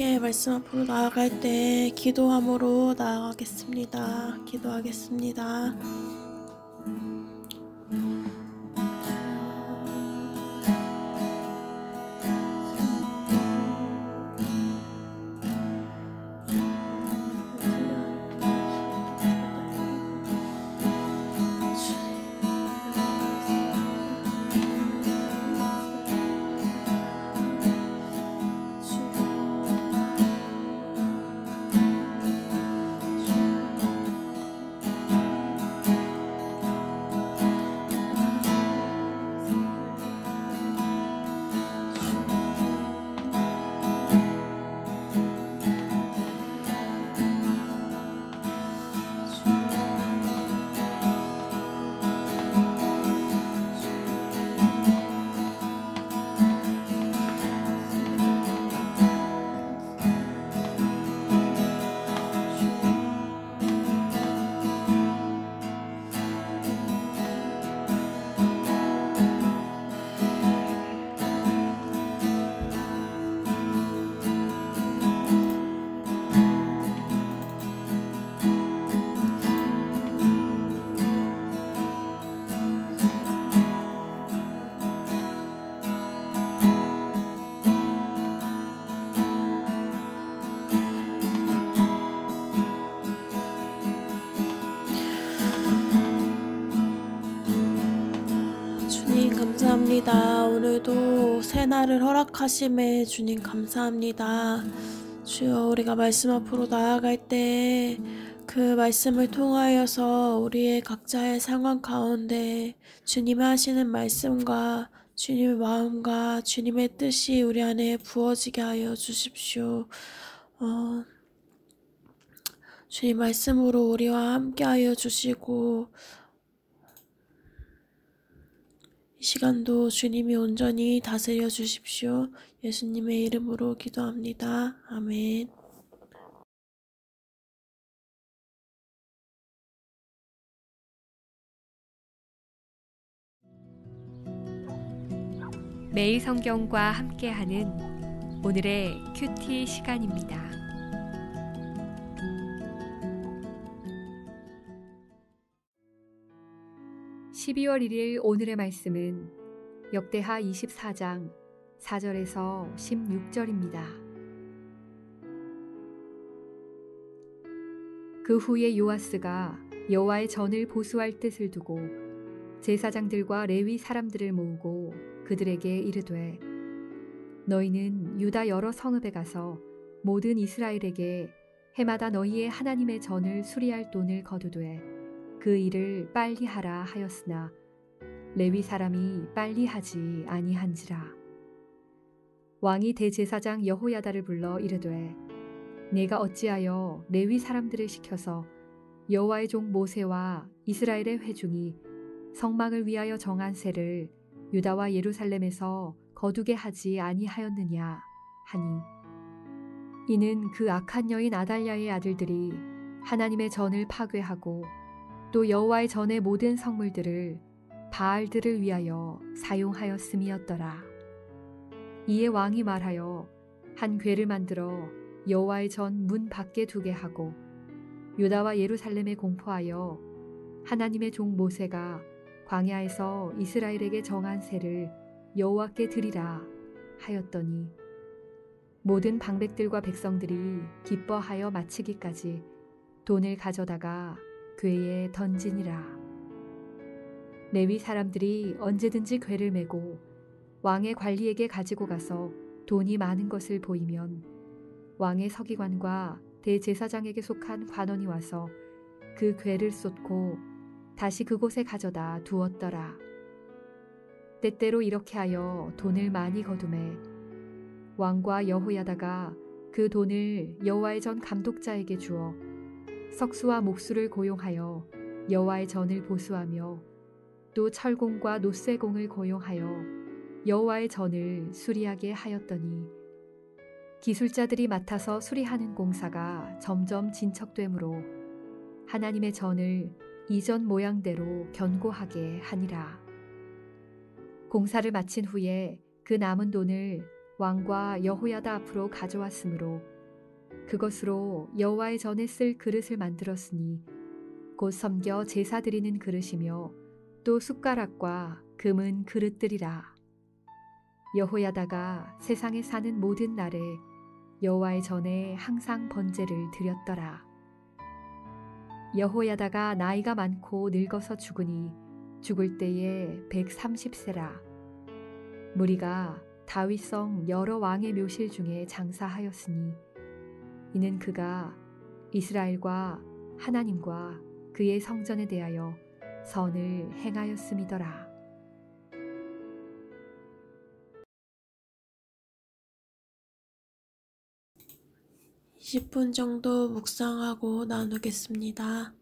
함께 말씀 앞으로 나아갈 때 기도함으로 나아가겠습니다. 기도하겠습니다. 주님 감사합니다. 오늘도 새날을 허락하심에 주님 감사합니다. 주여, 우리가 말씀 앞으로 나아갈 때 그 말씀을 통하여서 우리의 각자의 상황 가운데 주님이 하시는 말씀과 주님의 마음과 주님의 뜻이 우리 안에 부어지게 하여 주십시오. 주님 말씀으로 우리와 함께 하여 주시고 이 시간도 주님이 온전히 다스려 주십시오. 예수님의 이름으로 기도합니다. 아멘. 매일 성경과 함께하는 오늘의 큐티 시간입니다. (12월 1일) 오늘의 말씀은 역대하 24장 4절에서 16절입니다. 그 후에 요아스가 여호와의 전을 보수할 뜻을 두고 제사장들과 레위 사람들을 모으고 그들에게 이르되, 너희는 유다 여러 성읍에 가서 모든 이스라엘에게 해마다 너희의 하나님의 전을 수리할 돈을 거두되 그 일을 빨리 하라 하였으나 레위 사람이 빨리 하지 아니한지라. 왕이 대제사장 여호야다를 불러 이르되, 내가 어찌하여 레위 사람들을 시켜서 여호와의 종 모세와 이스라엘의 회중이 성막을 위하여 정한 세를 유다와 예루살렘에서 거두게 하지 아니하였느냐 하니, 이는 그 악한 여인 아달랴의 아들들이 하나님의 전을 파괴하고 또 여호와의 전의 모든 성물들을 바알들을 위하여 사용하였음이었더라. 이에 왕이 말하여 한 궤를 만들어 여호와의 전 문 밖에 두게 하고 유다와 예루살렘에 공포하여 하나님의 종 모세가 광야에서 이스라엘에게 정한 세를 여호와께 드리라 하였더니, 모든 방백들과 백성들이 기뻐하여 마치기까지 돈을 가져다가 궤에 던지니라. 레위 사람들이 언제든지 궤를 메고 왕의 관리에게 가지고 가서 돈이 많은 것을 보이면 왕의 서기관과 대제사장에게 속한 관원이 와서 그 궤를 쏟고 다시 그곳에 가져다 두었더라. 때때로 이렇게 하여 돈을 많이 거두매 왕과 여호야다가 그 돈을 여호와의 전 감독자에게 주어 석수와 목수를 고용하여 여호와의 전을 보수하며 또 철공과 노쇠공을 고용하여 여호와의 전을 수리하게 하였더니, 기술자들이 맡아서 수리하는 공사가 점점 진척되므로 하나님의 전을 이전 모양대로 견고하게 하니라. 공사를 마친 후에 그 남은 돈을 왕과 여호야다 앞으로 가져왔으므로 그것으로 여호와의 전에 쓸 그릇을 만들었으니 곧 섬겨 제사 드리는 그릇이며 또 숟가락과 금은 그릇들이라. 여호야다가 세상에 사는 모든 날에 여호와의 전에 항상 번제를 드렸더라. 여호야다가 나이가 많고 늙어서 죽으니 죽을 때에 130세라. 무리가 다윗성 여러 왕의 묘실 중에 장사하였으니 이는 그가 이스라엘과 하나님과 그의 성전에 대하여 선을 행하였음이더라. 20분 정도 묵상하고 나누겠습니다.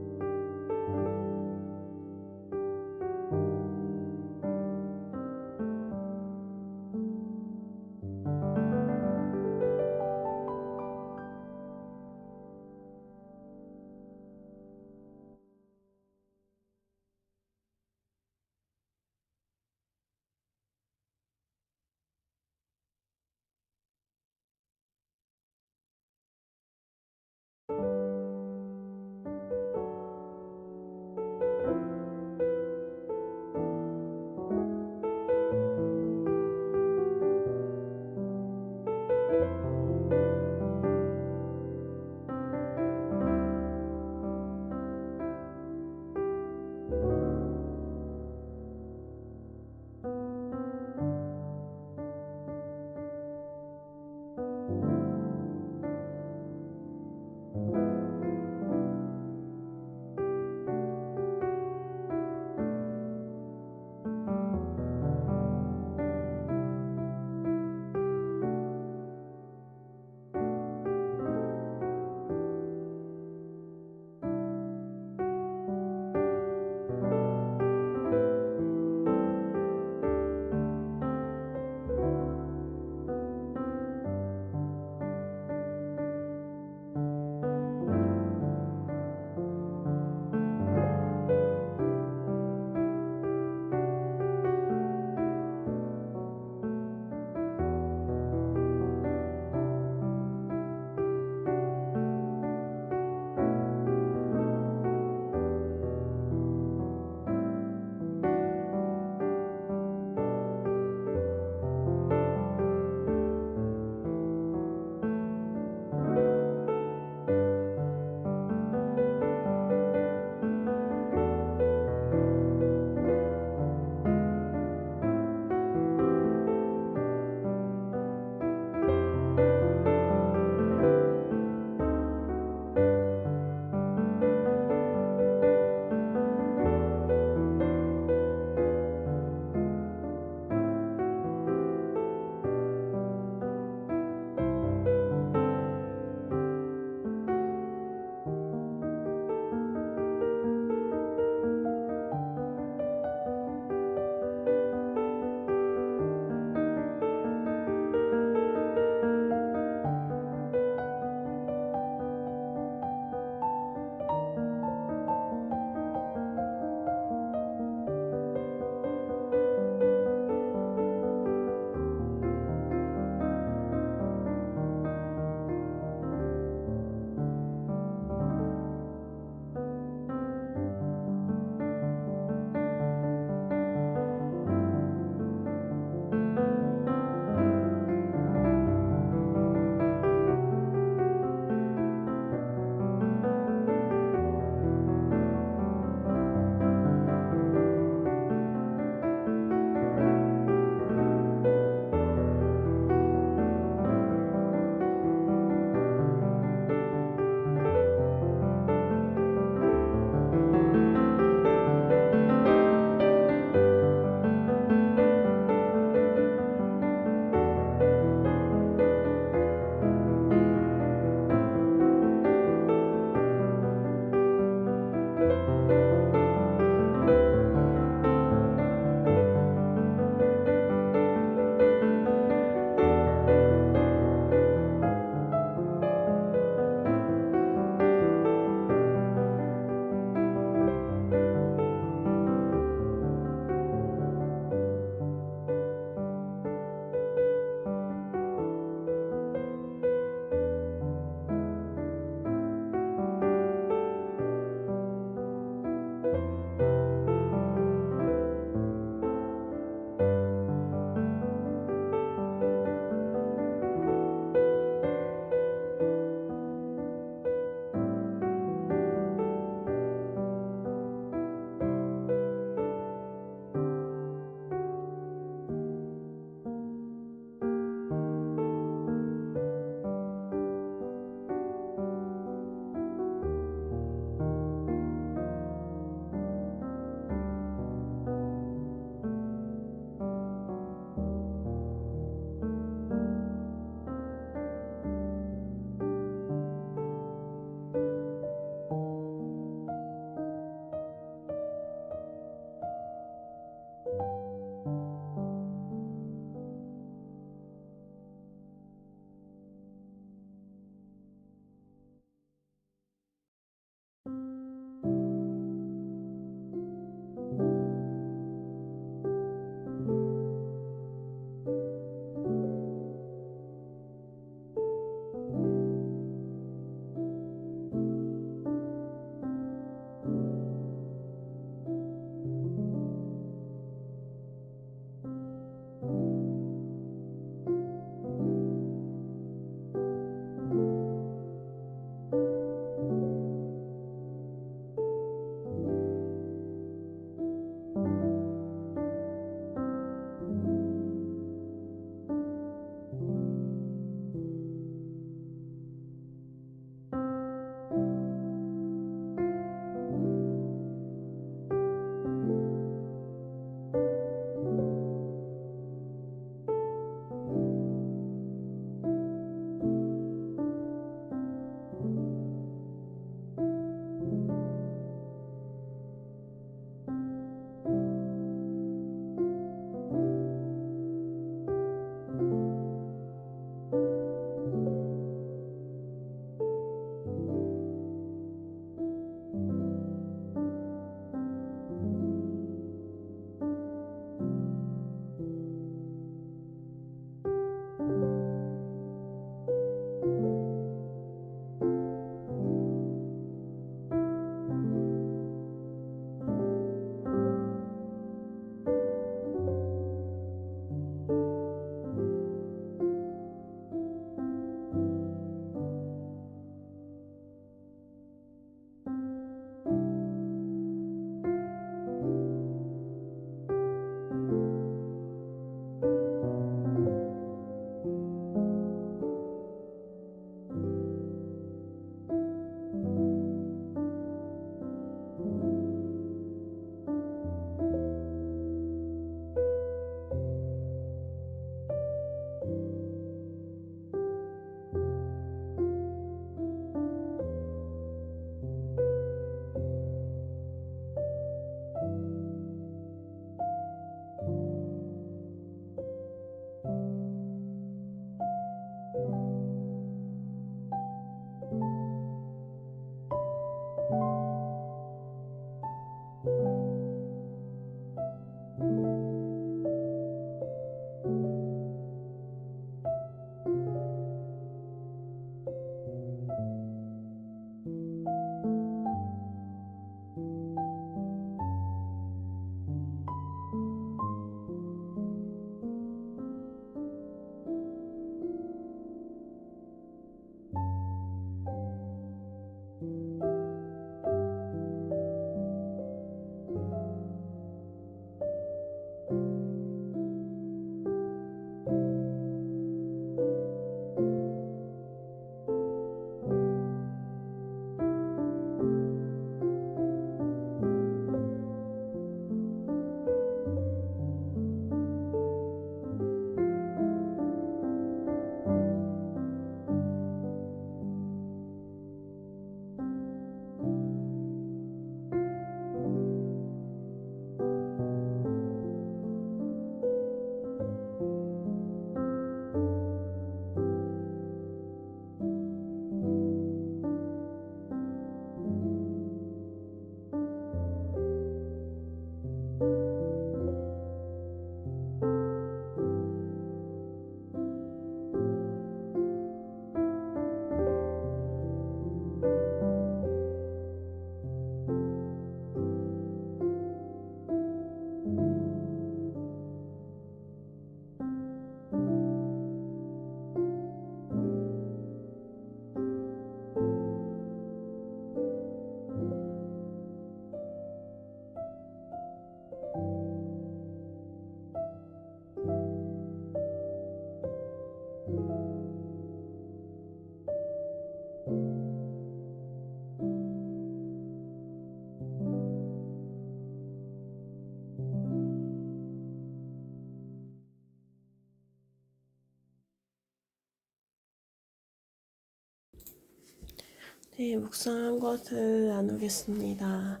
네, 묵상한 것을 나누겠습니다.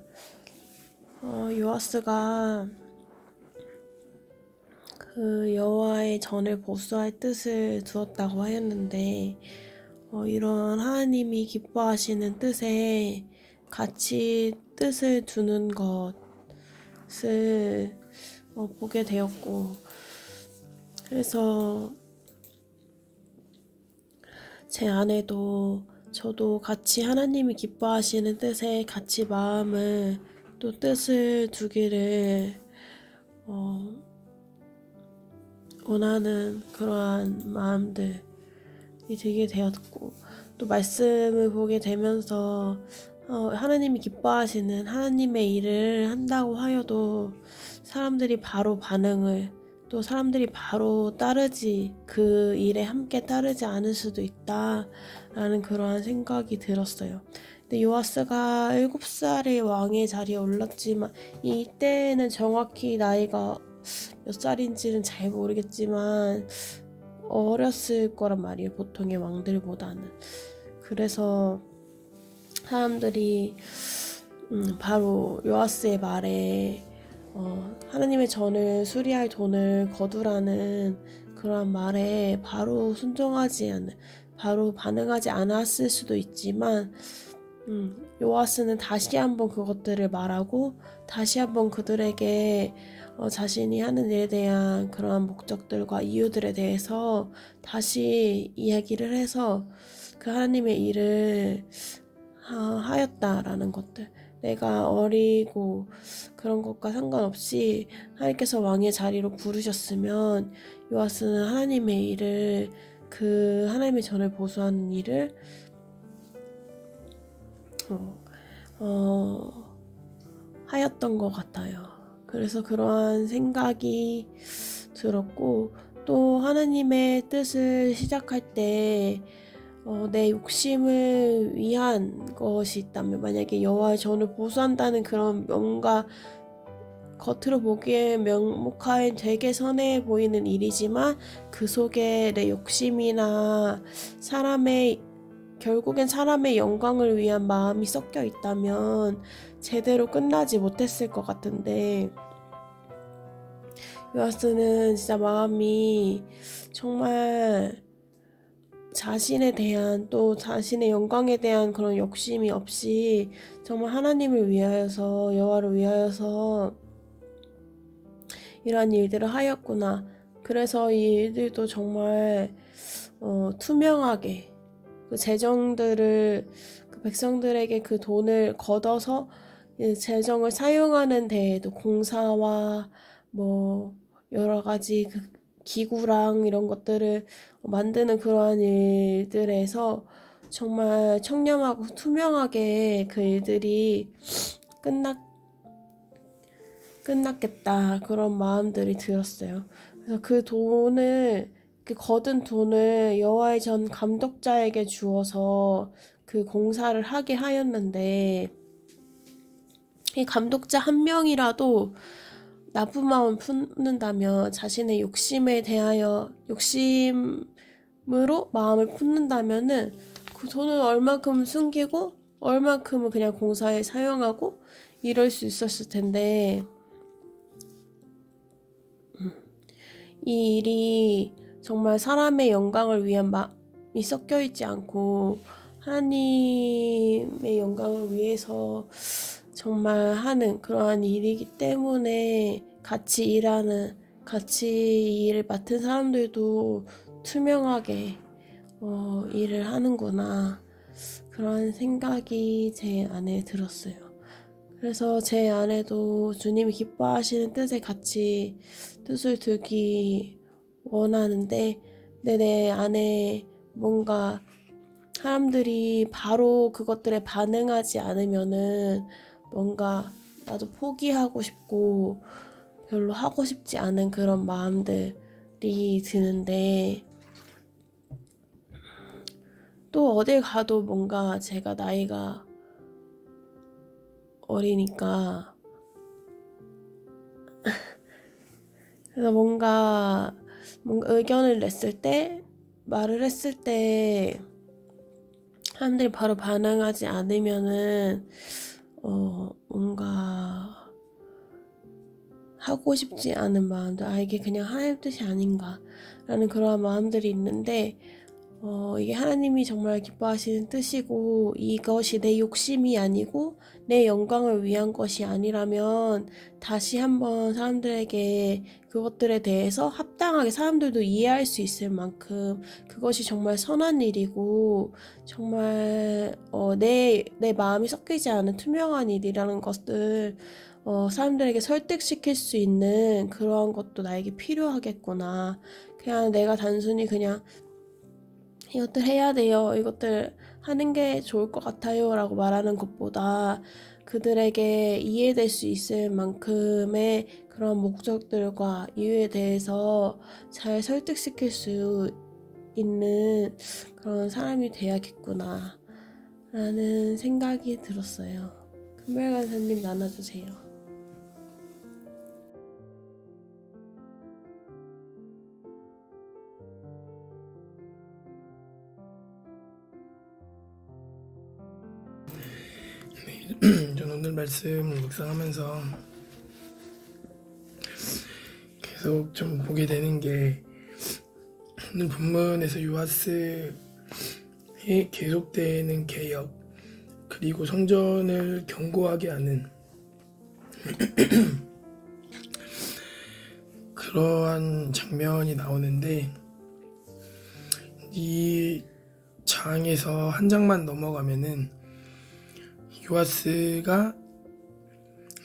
요아스가 그 여호와의 전을 보수할 뜻을 두었다고 하였는데, 이런 하나님이 기뻐하시는 뜻에 같이 뜻을 두는 것을 보게 되었고, 그래서 제 아내도 저도 같이 하나님이 기뻐하시는 뜻에 같이 마음을 또 뜻을 두기를 원하는 그러한 마음들이 들게 되었고, 또 말씀을 보게 되면서 하나님이 기뻐하시는 하나님의 일을 한다고 하여도 사람들이 바로 반응을, 또 사람들이 바로 따르지, 그 일에 함께 따르지 않을 수도 있다라는 그러한 생각이 들었어요. 근데 요아스가 7살에 왕의 자리에 올랐지만, 이때는 정확히 나이가 몇 살인지는 잘 모르겠지만 어렸을 거란 말이에요, 보통의 왕들보다는. 그래서 사람들이 바로 요아스의 말에 하나님의 전을 수리할 돈을 거두라는 그런 말에 바로 순종하지 않는, 바로 반응하지 않았을 수도 있지만, 요아스는 다시 한번 그것들을 말하고 다시 한번 그들에게 자신이 하는 일에 대한 그러한 목적들과 이유들에 대해서 다시 이야기를 해서 그 하나님의 일을 하였다라는 것들, 내가 어리고 그런 것과 상관없이 하나님께서 왕의 자리로 부르셨으면 요아스는 하나님의 일을, 그 하나님의 전을 보수하는 일을 하였던 것 같아요. 그래서 그러한 생각이 들었고, 또 하나님의 뜻을 시작할 때 내 욕심을 위한 것이 있다면, 만약에 여호와의 전을 보수한다는 그런 뭔가 겉으로 보기에 명목하에 되게 선해 보이는 일이지만 그 속에 내 욕심이나 결국엔 사람의 영광을 위한 마음이 섞여 있다면 제대로 끝나지 못했을 것 같은데, 요아스는 진짜 마음이 정말 자신에 대한, 또 자신의 영광에 대한 그런 욕심이 없이 정말 하나님을 위하여서, 여호와를 위하여서 이러한 일들을 하였구나. 그래서 이 일들도 정말 투명하게 그 재정들을, 그 백성들에게 그 돈을 걷어서 재정을 사용하는 데에도 공사와 뭐 여러 가지 그 기구랑 이런 것들을 만드는 그러한 일들에서 정말 청렴하고 투명하게 그 일들이 끝났겠다, 그런 마음들이 들었어요. 그래서 그 돈을, 그 거둔 돈을 여호와의 전 감독자에게 주어서 그 공사를 하게 하였는데, 이 감독자 한 명이라도 나쁜 마음을 품는다면, 자신의 욕심에 대하여 욕심으로 마음을 품는다면은 그 돈은 얼만큼 숨기고 얼만큼은 그냥 공사에 사용하고 이럴 수 있었을 텐데, 이 일이 정말 사람의 영광을 위한 마음이 섞여 있지 않고 하나님의 영광을 위해서 정말 하는 그러한 일이기 때문에 같이 일을 맡은 사람들도 투명하게 일을 하는구나, 그런 생각이 제 안에 들었어요. 그래서 제 안에도 주님이 기뻐하시는 뜻에 같이 뜻을 두기 원하는데, 내 안에 뭔가 사람들이 바로 그것들에 반응하지 않으면은 뭔가 나도 포기하고 싶고 별로 하고 싶지 않은 그런 마음들이 드는데, 또 어딜 가도 뭔가 제가 나이가 어리니까 그래서 뭔가 의견을 냈을 때, 말을 했을 때 사람들이 바로 반응하지 않으면은 뭔가 하고 싶지 않은 마음들, 이게 그냥 하나님 뜻이 아닌가라는 그러한 마음들이 있는데, 이게 하나님이 정말 기뻐하시는 뜻이고 이것이 내 욕심이 아니고 내 영광을 위한 것이 아니라면 다시 한번 사람들에게 그것들에 대해서 합당하게 사람들도 이해할 수 있을 만큼 그것이 정말 선한 일이고 정말 내 마음이 섞이지 않은 투명한 일이라는 것들 사람들에게 설득시킬 수 있는 그러한 것도 나에게 필요하겠구나. 그냥 내가 단순히 그냥 이것들 해야 돼요, 이것들 하는 게 좋을 것 같아요 라고 말하는 것보다 그들에게 이해될 수 있을 만큼의 그런 목적들과 이유에 대해서 잘 설득시킬 수 있는 그런 사람이 돼야겠구나 라는 생각이 들었어요. 금별 간사님 나눠주세요. 저는 오늘 말씀 묵상하면서 계속 좀 보게 되는 게 오늘 본문에서 요아스의 계속되는 개혁 그리고 성전을 견고하게 하는 그러한 장면이 나오는데 이 장에서 한 장만 넘어가면은 요아스가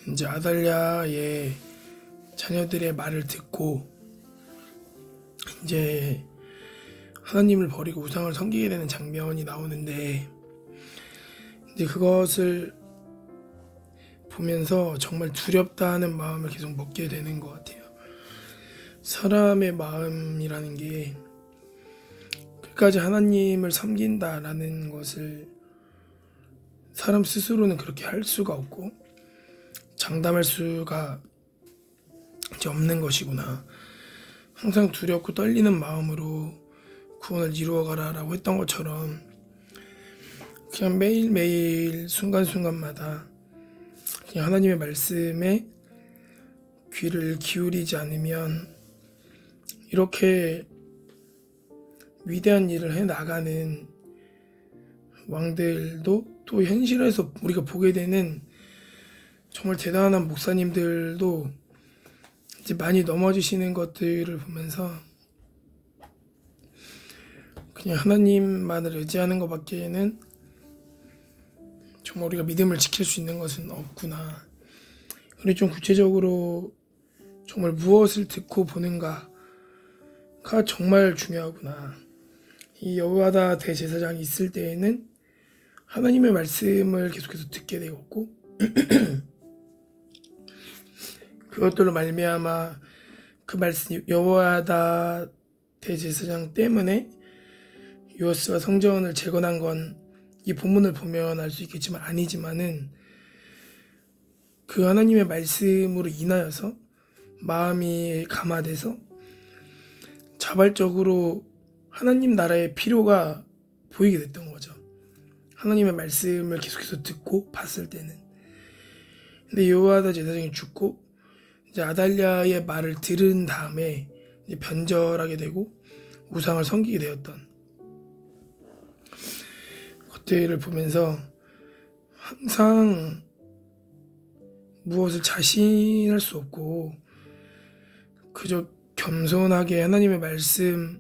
이제 아달랴의 자녀들의 말을 듣고 이제 하나님을 버리고 우상을 섬기게 되는 장면이 나오는데 이제 그것을 보면서 정말 두렵다 하는 마음을 계속 먹게 되는 것 같아요. 사람의 마음이라는 게 끝까지 하나님을 섬긴다라는 것을 사람 스스로는 그렇게 할 수가 없고 장담할 수가 이제 없는 것이구나. 항상 두렵고 떨리는 마음으로 구원을 이루어가라 라고 했던 것처럼 그냥 매일매일 순간순간마다 그냥 하나님의 말씀에 귀를 기울이지 않으면 이렇게 위대한 일을 해나가는 왕들도 또 현실에서 우리가 보게 되는 정말 대단한 목사님들도 이제 많이 넘어지시는 것들을 보면서 그냥 하나님만을 의지하는 것밖에는 정말 우리가 믿음을 지킬 수 있는 것은 없구나. 우리 좀 구체적으로 정말 무엇을 듣고 보는가가 정말 중요하구나. 이 여호와다 대제사장이 있을 때에는 하나님의 말씀을 계속해서 듣게 되었고 그것들로 말미암아 그 말씀 여호와다 대제사장 때문에 요아스가 성전을 재건한 건 이 본문을 보면 알 수 있겠지만 아니지만은 그 하나님의 말씀으로 인하여서 마음이 감화돼서 자발적으로 하나님 나라의 필요가 보이게 됐던 거죠. 하나님의 말씀을 계속해서 듣고 봤을 때는. 근데 여호와다 제사장이 죽고 이제 아달랴의 말을 들은 다음에 이제 변절하게 되고 우상을 섬기게 되었던 것들을 보면서 항상 무엇을 자신할 수 없고 그저 겸손하게 하나님의 말씀에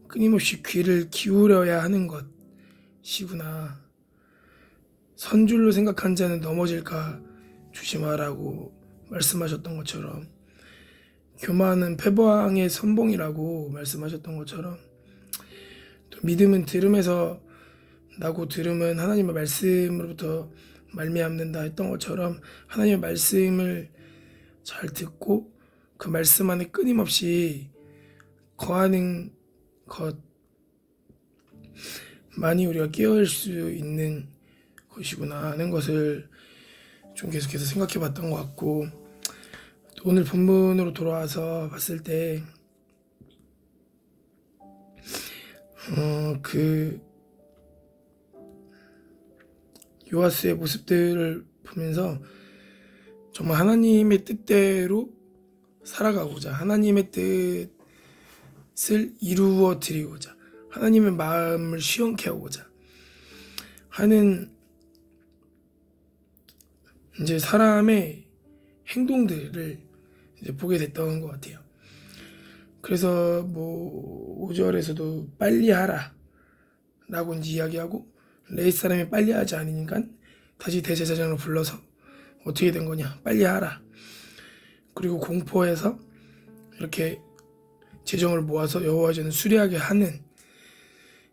끊임없이 귀를 기울여야 하는 것이구나. 선줄로 생각한 자는 넘어질까 조심하라고 말씀하셨던 것처럼 교만은 패배왕의 선봉이라고 말씀하셨던 것처럼 또 믿음은 들음에서 나고 들음은 하나님의 말씀으로부터 말미암는다 했던 것처럼 하나님의 말씀을 잘 듣고 그 말씀 안에 끊임없이 거하는 것만이 우리가 깨어있을 수 있는 것이구나 하는 것을 좀 계속해서 생각해 봤던 것 같고 또 오늘 본문으로 돌아와서 봤을 때 그 요아스의 모습들을 보면서 정말 하나님의 뜻대로 살아가고자, 하나님의 뜻을 이루어 드리고자, 하나님의 마음을 시원케 하고자 하는 이제 사람의 행동들을 이제 보게 됐던 것 같아요. 그래서 뭐 5절에서도 빨리 하라 라고 이제 이야기하고, 레위 사람이 빨리 하지 않으니까 다시 대제사장을 불러서 어떻게 된 거냐, 빨리 하라. 그리고 공포해서 이렇게 재정을 모아서 여호와 전을 수리하게 하는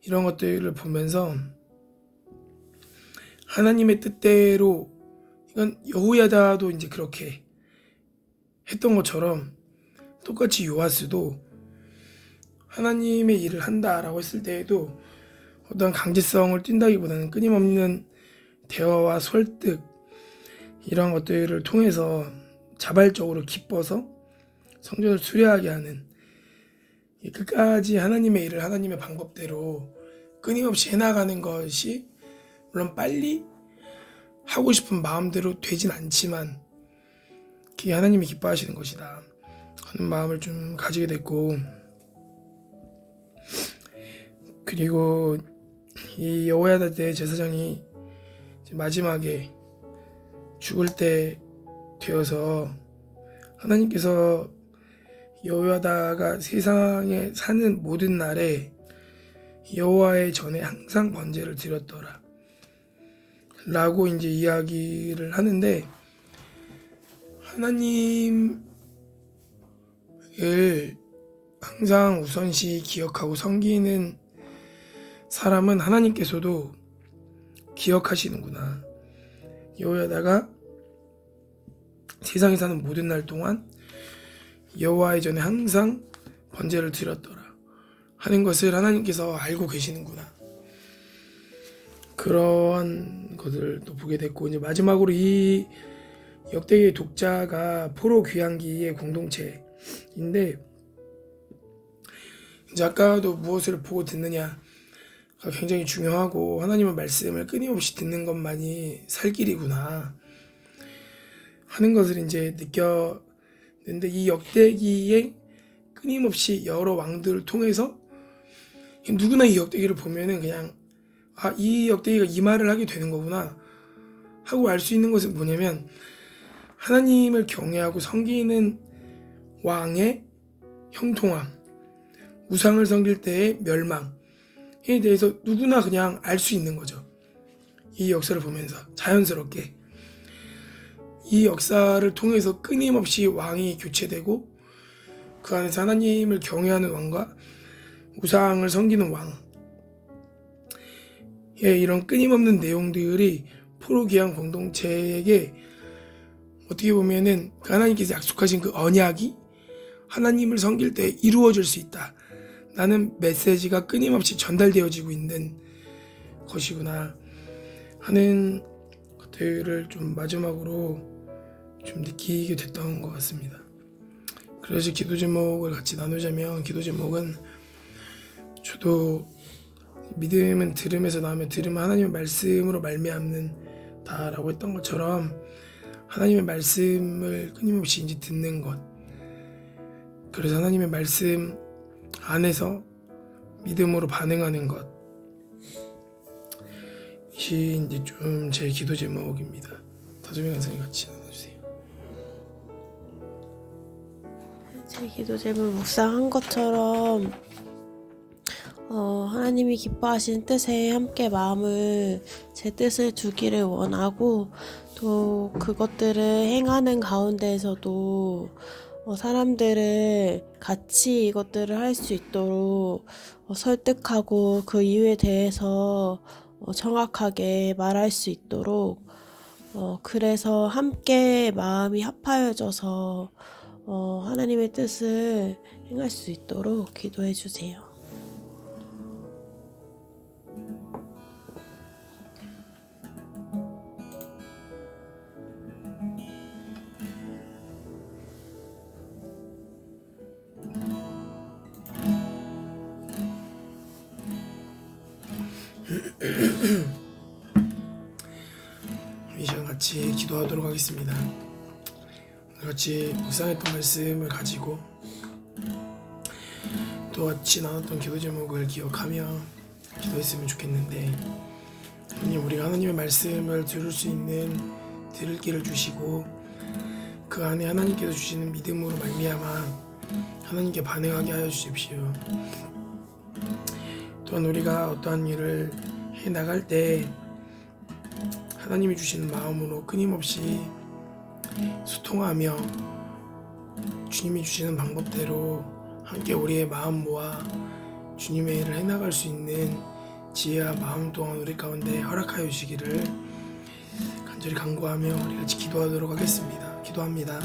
이런 것들을 보면서 하나님의 뜻대로, 이건 여호야다도 이제 그렇게 했던 것처럼 똑같이 요아스도 하나님의 일을 한다라고 했을 때에도 어떤 강제성을 띈다기보다는 끊임없는 대화와 설득, 이런 것들을 통해서 자발적으로 기뻐서 성전을 수리하게 하는, 끝까지 하나님의 일을 하나님의 방법대로 끊임없이 해나가는 것이 물론 빨리 하고 싶은 마음대로 되진 않지만 그게 하나님이 기뻐하시는 것이다 하는 마음을 좀 가지게 됐고, 그리고 이 여호야다 때 제사장이 마지막에 죽을 때 되어서 하나님께서 여호야다가 세상에 사는 모든 날에 여호와의 전에 항상 번제를 드렸더라 라고 이제 이야기를 하는데, 하나님을 항상 우선시 기억하고 섬기는 사람은 하나님께서도 기억하시는구나. 여호야다가 세상에 사는 모든 날 동안 여호와의 전에 항상 번제를 드렸더라 하는 것을 하나님께서 알고 계시는구나. 그런 것들도 보게 됐고, 이제 마지막으로 이 역대기의 독자가 포로 귀환기의 공동체인데, 이제 아까도 무엇을 보고 듣느냐가 굉장히 중요하고, 하나님의 말씀을 끊임없이 듣는 것만이 살 길이구나 하는 것을 이제 느꼈는데, 이 역대기에 끊임없이 여러 왕들을 통해서 누구나 이 역대기를 보면은 그냥 이 역대기가 이 말을 하게 되는 거구나 하고 알 수 있는 것은 뭐냐면, 하나님을 경외하고 섬기는 왕의 형통함, 우상을 섬길 때의 멸망에 대해서 누구나 그냥 알 수 있는 거죠. 이 역사를 보면서 자연스럽게 이 역사를 통해서 끊임없이 왕이 교체되고, 그 안에서 하나님을 경외하는 왕과 우상을 섬기는 왕의 이런 끊임없는 내용들이 포로기한 공동체에게 어떻게 보면은 하나님께서 약속하신 그 언약이 하나님을 섬길 때 이루어질 수 있다 라는 메시지가 끊임없이 전달되어지고 있는 것이구나 하는 것들을 좀 마지막으로 좀 느끼게 됐던 것 같습니다. 그래서 기도 제목을 같이 나누자면, 기도 제목은 저도 믿음은 들음에서 나오면 들음은 하나님의 말씀으로 말미암는다 라고 했던 것처럼, 하나님의 말씀을 끊임없이 이제 듣는 것, 그래서 하나님의 말씀 안에서 믿음으로 반응하는 것, 이것이 이제 좀 제 기도 제목입니다. 다솜이 강사님 같이 나눠주세요. 제 기도 제목 묵상한 것처럼 하나님이 기뻐하시는 뜻에 함께 마음을, 제 뜻을 두기를 원하고, 또 그것들을 행하는 가운데에서도 사람들을 같이 이것들을 할 수 있도록 설득하고, 그 이유에 대해서 정확하게 말할 수 있도록, 그래서 함께 마음이 합하여져서 하나님의 뜻을 행할 수 있도록 기도해 주세요. 이 시간 같이 기도하도록 하겠습니다. 오늘 같이 묵상했던 말씀을 가지고 또 같이 나눴던 기도 제목을 기억하며 기도했으면 좋겠는데, 하나님, 우리가 하나님의 말씀을 들을 수 있는 들을 길을 주시고 그 안에 하나님께서 주시는 믿음으로 말미암아 하나님께 반응하게 하여 주십시오. 또한 우리가 어떠한 일을 해나갈 때 하나님이 주시는 마음으로 끊임없이 소통하며 주님이 주시는 방법대로 함께 우리의 마음 모아 주님의 일을 해나갈 수 있는 지혜와 마음 또한 우리 가운데 허락하여 주시기를 간절히 간구하며 우리 같이 기도하도록 하겠습니다. 기도합니다.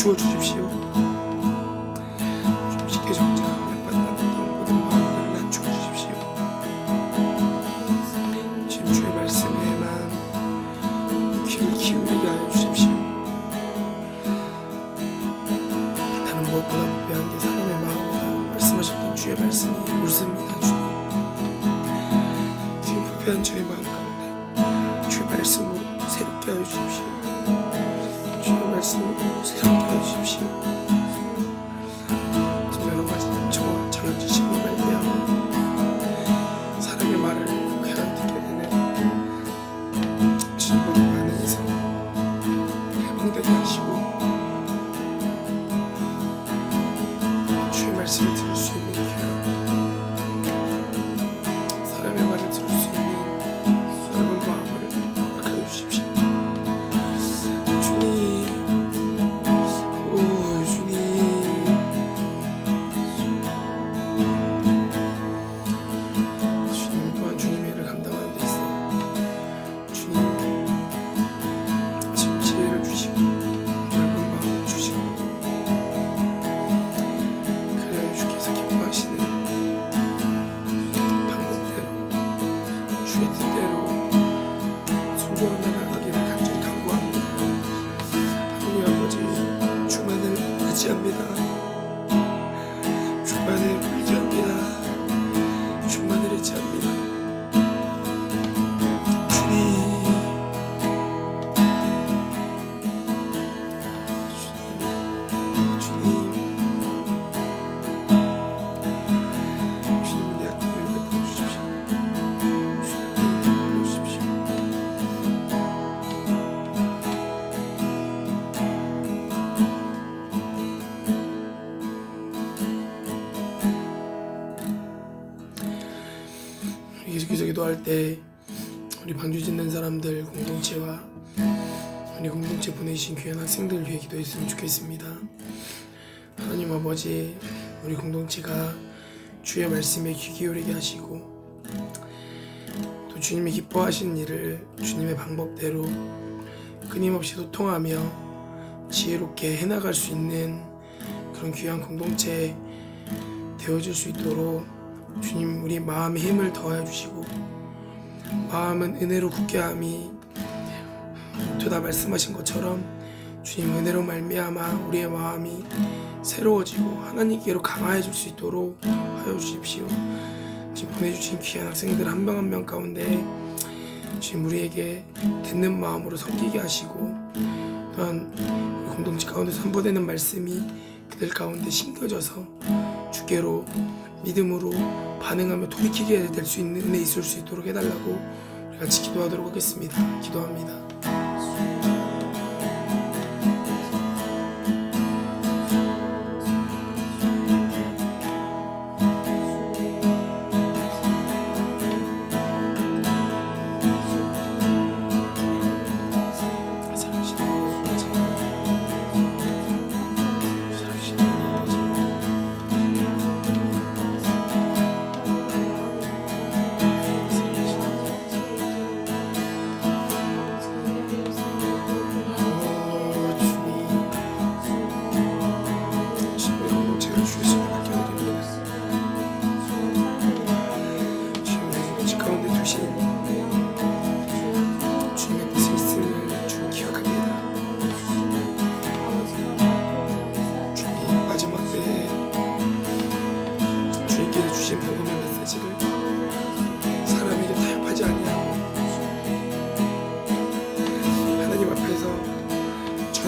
주어주십시오. 좀 쉽게 정죄함을 받는 모든 마음을 낮춰주십시오. 지금 주의 말씀에만 귀를 기울이게 하여 주십시오. 다른 무엇보다 무배한 게 사람의 마음보다 말씀하셨던 주의 말씀이 옳습니다. 주님, 지금 부패한 저의 마음 가운데 주의 말씀으로 새롭게 하여 주십시오. 주의 말씀으로 새롭게 하여 주십시오. 여러 가지 저와 자격지심을 말미암아 사람의 말을 쾌하게 듣게 되는 주님으로 반응해서 해방되게 하시고 주의 말씀을 들을 수 있는 귀한 사람의 말을 들을 수 있는 넓은 마음을 허락하여 주십시오. 주만을 의지합니다. 주님 내 앞을 베풀어주십시오. 계속해서 기도할 때 우리 방주 짓는 사람들 공동체와 우리 공동체 보내주신 귀한 학생들 위해 기도했으면 좋겠습니다. 하나님 아버지, 우리 공동체가 주의 말씀에 귀 기울이게 하시고 또 주님이 기뻐하시는 일을 주님의 방법대로 끊임없이 소통하며 지혜롭게 해나갈 수 있는 그런 귀한 공동체 되어줄 수 있도록 주님, 우리 마음에 힘을 더하여 주시고 마음은 은혜로 굳게 함이 되다 말씀하신 것처럼 주님 은혜로 말미암아 우리의 마음이 새로워지고 하나님께로 강화해 줄 수 있도록 하여 주십시오. 지금 보내주신 귀한 학생들 한 명 한 명 가운데 주님 우리에게 듣는 마음으로 섬기게 하시고 또한 우리 공동체 가운데 선포되는 말씀이 그들 가운데 심겨져서 주께로 믿음으로 반응하며 돌이키게 될 수 있는 은혜 있을 수 있도록 해달라고 우리 같이 기도하도록 하겠습니다. 기도합니다.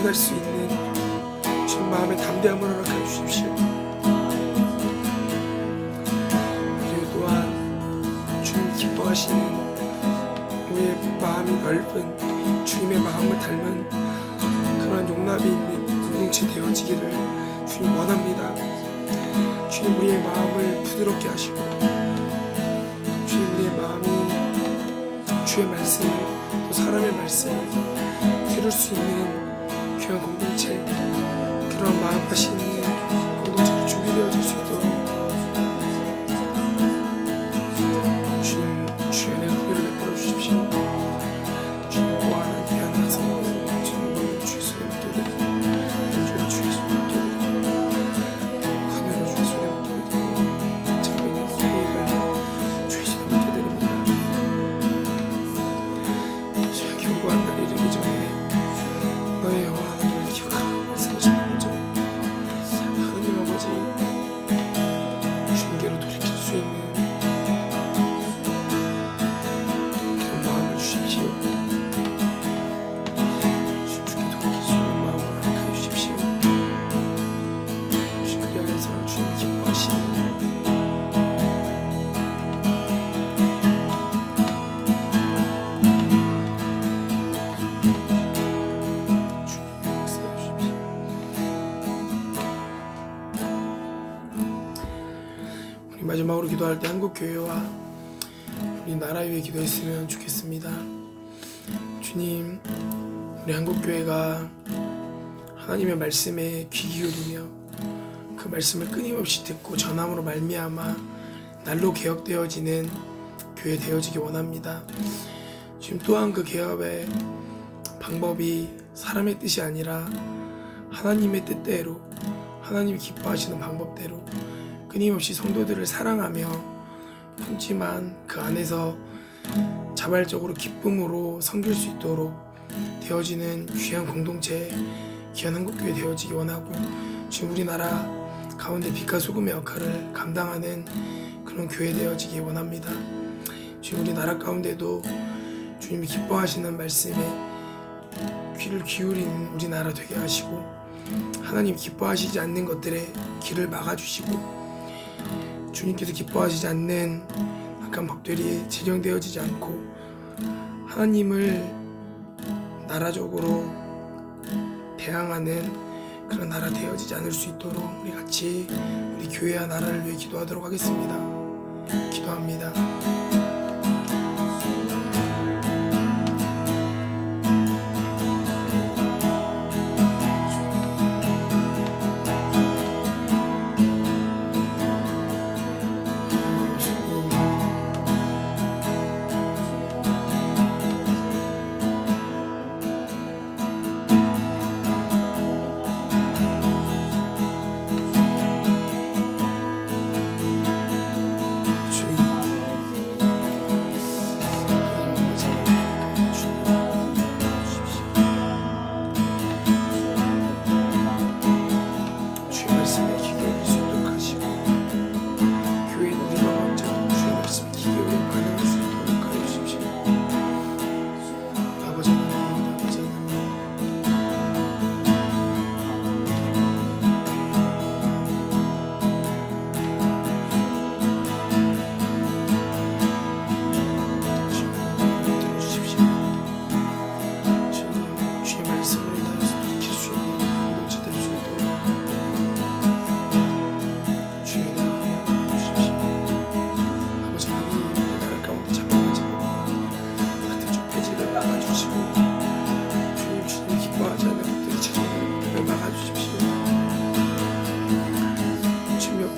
전할 수 있는 주님 마음의 담대함을 허락해 주십시오. 그리고 또한 주님 기뻐하시는 우리의 마음이 넓은 주님의 마음을 닮은 그런 용납이 있는 공동체 되어지기를 주님 원합니다. 주님 우리의 마음을 부드럽게 하시고 주님 우리의 마음이 주의 말씀 또 사람의 말씀을 들을 수 있는 귀한 공동체 그런 마음가시 있는 공동체로 준비되어질 수 있도록 주님 주의 은혜를 베풀어 주십시오. 주님 보아하는 귀한 학생을 주님 주의 손에 맡겨드리고 주의 손에 맡겨드리고 하늘을 주의 손에 맡겨드리고 장면의 후회를 주의 손에 맡겨드립니다. 주의 경고한 날이 이르기 전에 너의 여호와 하나님을 기억하라 말씀하신 거죠. 하나님 아버지 주님께로 돌이킬 수 있는 그런 마음을 주십시오. 주님께 돌이킬 수 있는 마음을 허락해 주십시오. 주님 안에서 주님 기뻐하시는 마지막으로 기도할 때 한국교회와 우리 나라 위해 기도했으면 좋겠습니다. 주님, 우리 한국교회가 하나님의 말씀에 귀 기울이며 그 말씀을 끊임없이 듣고 전함으로 말미암아 날로 개혁되어지는 교회 되어지기 원합니다. 지금 또한 그 개혁의 방법이 사람의 뜻이 아니라 하나님의 뜻대로 하나님이 기뻐하시는 방법대로 끊임없이 성도들을 사랑하며 품지만 그 안에서 자발적으로 기쁨으로 섬길 수 있도록 되어지는 귀한 공동체, 귀한 한국교회 되어지기 원하고 지금 우리나라 가운데 빛과 소금의 역할을 감당하는 그런 교회 되어지기 원합니다. 지금 우리나라 가운데도 주님이 기뻐하시는 말씀에 귀를 기울이는 우리나라 되게 하시고 하나님 기뻐하시지 않는 것들에 귀를 막아주시고 주님께서 기뻐하시지 않는 악한 법들이 제정되어지지 않고 하나님을 나라적으로 대항하는 그런 나라 되어지지 않을 수 있도록 우리 같이 우리 교회와 나라를 위해 기도하도록 하겠습니다. 기도합니다.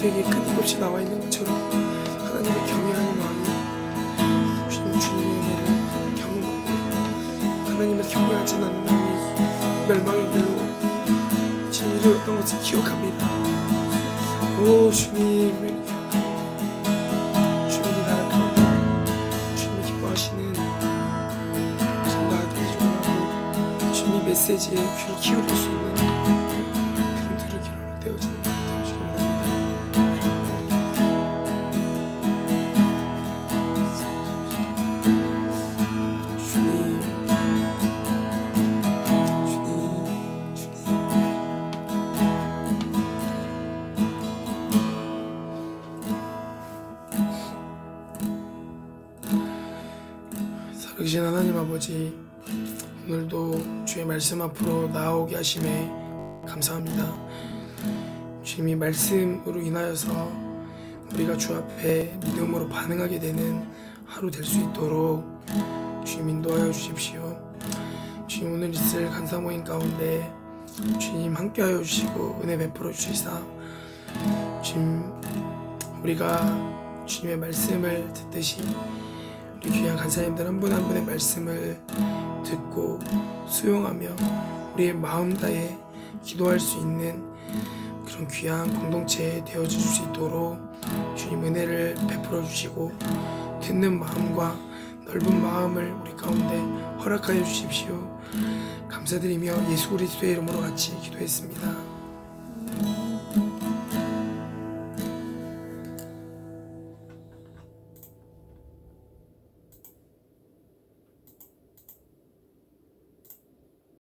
여기 끊임없이 나와 있는 것처럼 하나님을 경외하는 마음이 주님의 은혜를 경험하고 하나님을 경외하지 않는 마음이 멸망의 길로 주님 이루었던 것을 기억합니다. 오 주님, 주님이 나라 가운데 주님이 기뻐하시는 전도가 되시고 원하고 주님의 메시지에 귀를 기울일 수 있는 그런 들을 기로 되어지는 아버지, 오늘도 주의 말씀 앞으로 나아오게 하심에 감사합니다. 주님이 말씀으로 인하여서 우리가 주 앞에 믿음으로 반응하게 되는 하루 될 수 있도록 주님 인도하여 주십시오. 주님, 오늘 있을 간사 모임 가운데 주님 함께하여 주시고 은혜 베풀어 주시사 주님, 우리가 주님의 말씀을 듣듯이 우리 귀한 간사님들 한 분 한 분의 말씀을 듣고 수용하며 우리의 마음 다해 기도할 수 있는 그런 귀한 공동체 되어줄 수 있도록 주님 은혜를 베풀어 주시고 듣는 마음과 넓은 마음을 우리 가운데 허락하여 주십시오. 감사드리며 예수 그리스도의 이름으로 같이 기도했습니다.